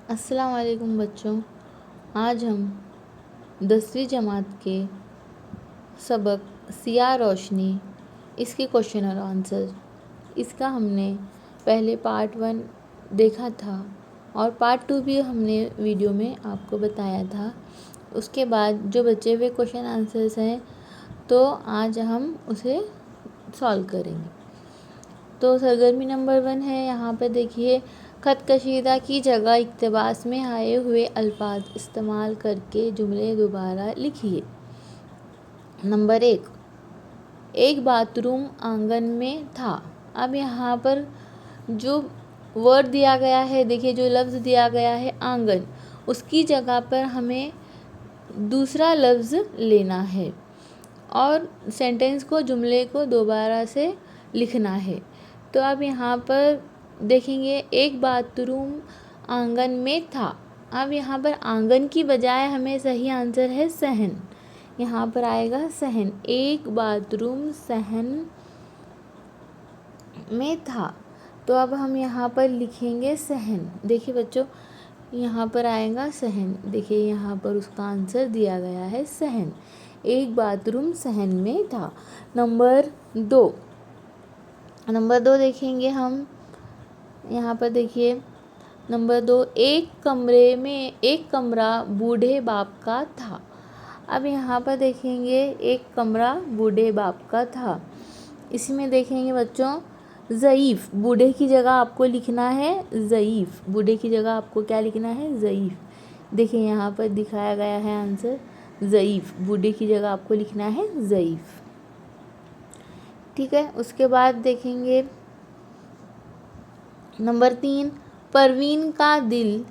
अस्सलाम वालेकुम बच्चों। आज हम 10वीं जमात के सबक सिया रोशनी, इसके क्वेश्चन और आंसर, इसका हमने पहले पार्ट 1 देखा था और पार्ट 2 भी हमने वीडियो में आपको बताया था। उसके बाद जो बचे हुए क्वेश्चन आंसर्स हैं तो आज हम उसे सॉल्व करेंगे। तो सरगर्मी नंबर 1 है, यहाँ पे देखिए, ख़त कशीदा की जगह इक़्तिबास में आए हुए अल्फाज इस्तेमाल करके जुमले दोबारा लिखिए। नंबर 1, एक बाथरूम आंगन में था। अब यहाँ पर जो वर्ड दिया गया है, देखिए जो लफ्ज़ दिया गया है आंगन, उसकी जगह पर हमें दूसरा लफ्ज़ लेना है और सेंटेंस को, जुमले को दोबारा से लिखना है। तो अब यहाँ पर देखेंगे, एक बाथरूम आंगन में था। अब यहाँ पर आंगन की बजाय हमें सही आंसर है सहन। यहाँ पर आएगा सहन। एक बाथरूम सहन में था। तो अब हम यहाँ पर लिखेंगे सहन। देखिए बच्चों, यहाँ पर आएगा सहन। देखिए यहाँ पर उसका आंसर दिया गया है सहन। एक बाथरूम सहन में था। नंबर 2 देखेंगे हम। यहाँ पर देखिए नंबर 2, एक कमरे में एक कमरा बूढ़े बाप का था। अब यहाँ पर देखेंगे, एक कमरा बूढ़े बाप का था। इसमें देखेंगे बच्चों, ज़ईफ़, बूढ़े की जगह आपको लिखना है ज़ईफ़। बूढ़े की जगह आपको क्या लिखना है? ज़ईफ़। देखिए यहाँ पर दिखाया गया है आंसर ज़ईफ़। बूढ़े की जगह आपको लिखना है ज़ईफ़। ठीक है। उसके बाद देखेंगे नंबर 3, परवीन का दिल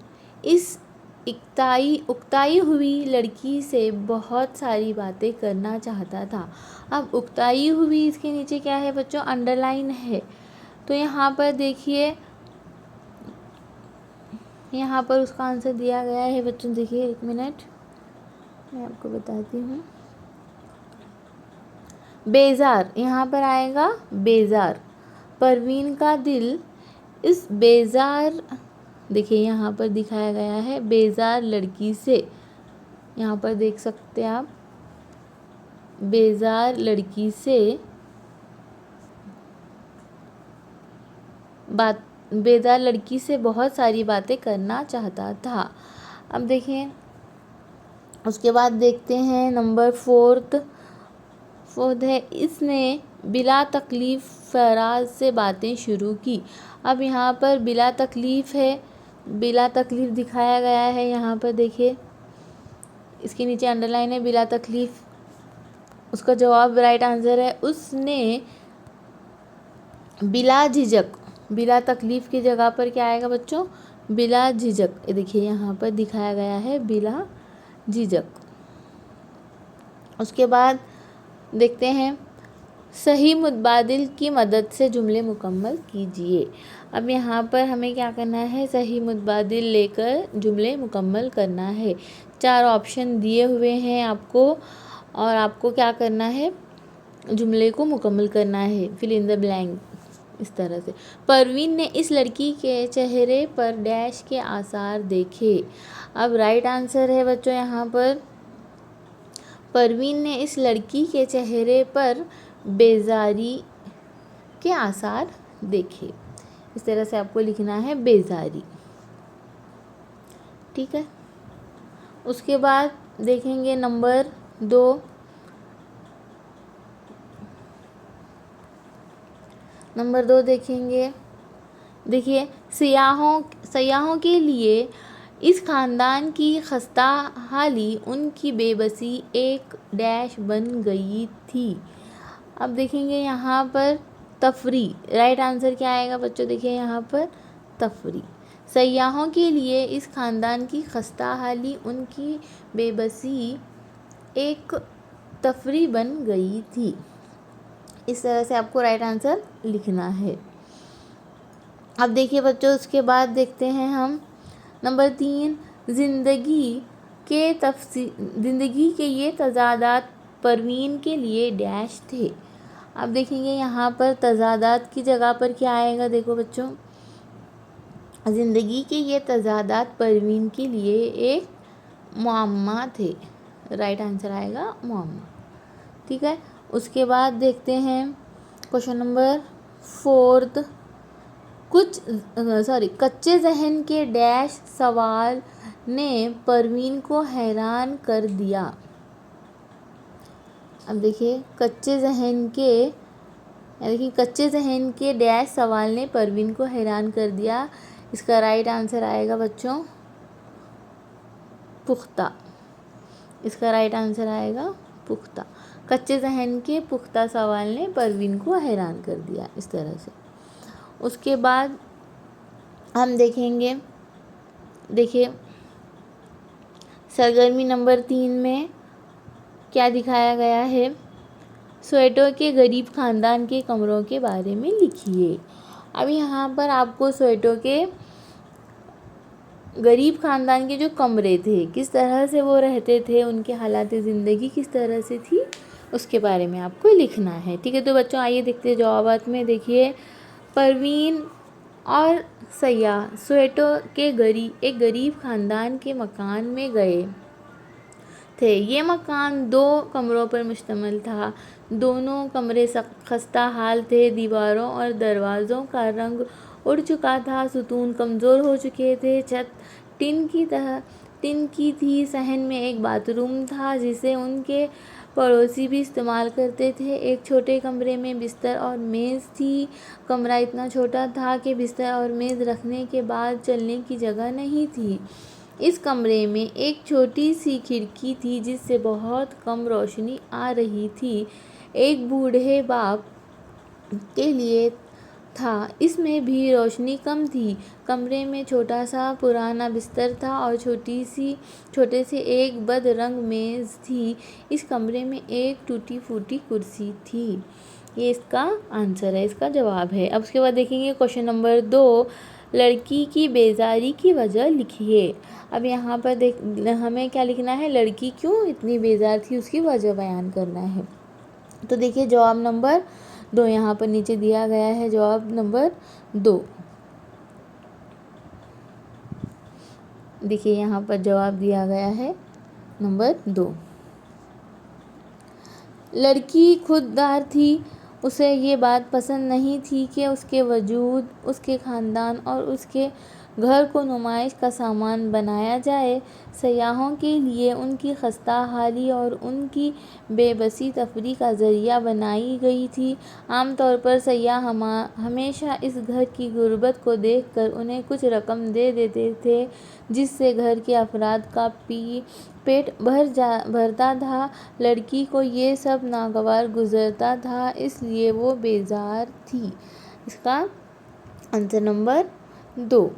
इस उकताई हुई लड़की से बहुत सारी बातें करना चाहता था। अब उकताई हुई, इसके नीचे क्या है बच्चों? अंडरलाइन है। तो यहाँ पर देखिए, यहाँ पर उसका आंसर दिया गया है बच्चों। देखिए, एक मिनट मैं आपको बताती हूँ। बेजार, यहाँ पर आएगा बेजार। परवीन का दिल इस बेजार, देखिए यहाँ पर दिखाया गया है बेजार लड़की से। यहाँ पर देख सकते हैं आप, बेजार लड़की से बेजार लड़की से बहुत सारी बातें करना चाहता था। अब देखिए, उसके बाद देखते हैं नंबर 4 है, इसने बिला तकलीफ़ फराज से बातें शुरू की। अब यहाँ पर बिला तकलीफ़ है, बिला तकलीफ़ दिखाया गया है। यहाँ पर देखिए, इसके नीचे अंडरलाइन है बिला तकलीफ़। उसका जवाब राइट आंसर है। उसने बिला झिझक, बिला तकलीफ़ की जगह पर क्या आएगा बच्चों? बिला झिझक। देखिए यहाँ पर दिखाया गया है बिला झिझक। उसके बाद देखते हैं, सही मुतबादिल की मदद से जुमले मुकम्मल कीजिए। अब यहाँ पर हमें क्या करना है? सही मुतबादिल लेकर जुमले मुकम्मल करना है। 4 ऑप्शन दिए हुए हैं आपको और आपको क्या करना है? जुमले को मुकम्मल करना है, फिल इन द ब्लैंक, इस तरह से। परवीन ने इस लड़की के चेहरे पर डैश के आसार देखे। अब राइट आंसर है बच्चों यहाँ पर, परवीन ने इस लड़की के चेहरे पर बेजारी के आसार देखे। इस तरह से आपको लिखना है बेजारी। ठीक है। उसके बाद देखेंगे नंबर 2, देखेंगे। देखिए, सयाहों के लिए इस ख़ानदान की खस्ता हाली, उनकी बेबसी एक डैश बन गई थी। अब देखेंगे यहाँ पर तफरी, राइट आंसर क्या आएगा बच्चों? देखिए यहाँ पर तफरी। सयाहों के लिए इस ख़ानदान की खस्ता हाली, उनकी बेबसी एक तफरी बन गई थी। इस तरह से आपको राइट आंसर लिखना है। अब देखिए बच्चों, उसके बाद देखते हैं हम नंबर 3, ज़िंदगी के ये तज़ादात परवीन के लिए डैश थे। अब देखेंगे यहाँ पर तज़ादात की जगह पर क्या आएगा? देखो बच्चों, ज़िंदगी के ये तज़ादात परवीन के लिए एक मुअम्मा थे। राइट आंसर आएगा मुअम्मा। ठीक है, उसके बाद देखते हैं क्वेश्चन नंबर 4। कच्चे जहन के डैश सवाल ने परवीन को हैरान कर दिया। अब देखिए कच्चे जहन के डैश सवाल ने परवीन को हैरान कर दिया। इसका राइट आंसर आएगा बच्चों पुख्ता। इसका राइट आंसर आएगा पुख्ता। कच्चे जहन के पुख्ता सवाल ने परवीन को हैरान कर दिया, इस तरह से। उसके बाद हम देखेंगे, देखिए सरगर्मी नंबर 3 में क्या दिखाया गया है। स्वेटो के गरीब खानदान के कमरों के बारे में लिखिए। अब यहाँ पर आपको स्वेटो के गरीब खानदान के जो कमरे थे, किस तरह से वो रहते थे, उनके हालात ज़िंदगी किस तरह से थी, उसके बारे में आपको लिखना है। ठीक है, तो बच्चों आइए देखते हैं जवाबात में। देखिए परवीन और सैयाह स्वेटो के एक गरीब खानदान के मकान में गए थे। ये मकान 2 कमरों पर मुश्तमिल था। दोनों कमरे खस्ता हाल थे। दीवारों और दरवाज़ों का रंग उड़ चुका था, सुतून कमज़ोर हो चुके थे, छत टिन की थी। सहन में एक बाथरूम था जिसे उनके पड़ोसी भी इस्तेमाल करते थे। एक छोटे कमरे में बिस्तर और मेज़ थी। कमरा इतना छोटा था कि बिस्तर और मेज़ रखने के बाद चलने की जगह नहीं थी। इस कमरे में एक छोटी सी खिड़की थी जिससे बहुत कम रोशनी आ रही थी। एक बूढ़े बाप के लिए था, इसमें भी रोशनी कम थी। कमरे में छोटा सा पुराना बिस्तर था और छोटे से एक बदरंग मेज़ थी। इस कमरे में एक टूटी फूटी कुर्सी थी। ये इसका आंसर है, इसका जवाब है। अब उसके बाद देखेंगे क्वेश्चन नंबर 2, लड़की की बेजारी की वजह लिखिए। अब यहाँ पर हमें क्या लिखना है, लड़की क्यों इतनी बेजार थी उसकी वजह बयान करना है। तो देखिए जवाब नंबर 2 यहाँ पर नीचे दिया गया है। जवाब नंबर 2, देखिए यहाँ पर जवाब दिया गया है नंबर 2। लड़की खुददार थी। उसे ये बात पसंद नहीं थी कि उसके वजूद, उसके ख़ानदान और उसके घर को नुमाइश का सामान बनाया जाए। सयाहों के लिए उनकी खस्ता हाली और उनकी बेबसी तफरी का ज़रिया बनाई गई थी। आमतौर पर सयाह हमेशा इस घर की गुर्बत को देखकर उन्हें कुछ रकम दे देते थे, जिससे घर के अफराद का पेट भरता था। लड़की को ये सब नागवार गुजरता था, इसलिए वो बेजार थी। इसका आंसर नंबर 2।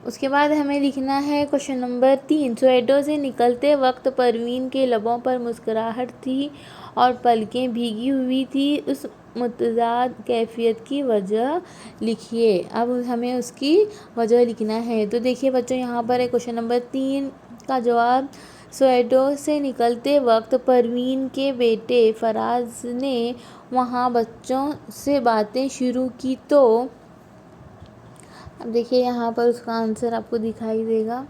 उसके बाद हमें लिखना है क्वेश्चन नंबर 3। स्वेटो से निकलते वक्त परवीन के लबों पर मुस्कुराहट थी और पलकें भीगी हुई थी। उस मुतज़ाद कैफियत की वजह लिखिए। अब हमें उसकी वजह लिखना है। तो देखिए बच्चों यहाँ पर है क्वेश्चन नंबर 3 का जवाब। स्वेटो से निकलते वक्त परवीन के बेटे फराज ने वहाँ बच्चों से बातें शुरू की। तो अब देखिए यहाँ पर उसका आंसर आपको दिखाई देगा।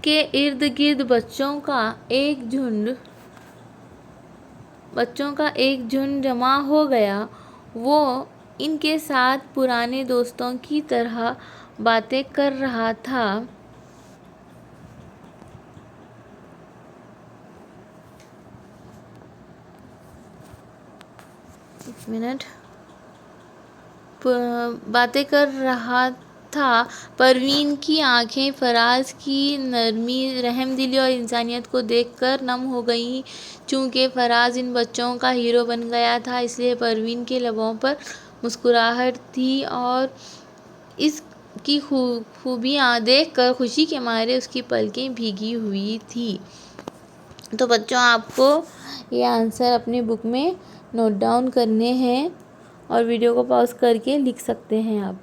के इर्द गिर्द बच्चों का एक झुंड जमा हो गया। वो इनके साथ पुराने दोस्तों की तरह बातें कर रहा था। बातें कर रहा था। परवीन की आंखें फराज की नरमी, रहमदिली और इंसानियत को देखकर नम हो गईं। चूँकि फराज इन बच्चों का हीरो बन गया था, इसलिए परवीन के लबों पर मुस्कुराहट थी और इसकी खूबियाँ देखकर खुशी के मारे उसकी पलकें भीगी हुई थी। तो बच्चों आपको ये आंसर अपनी बुक में नोट डाउन करने हैं और वीडियो को पॉज करके लिख सकते हैं आप।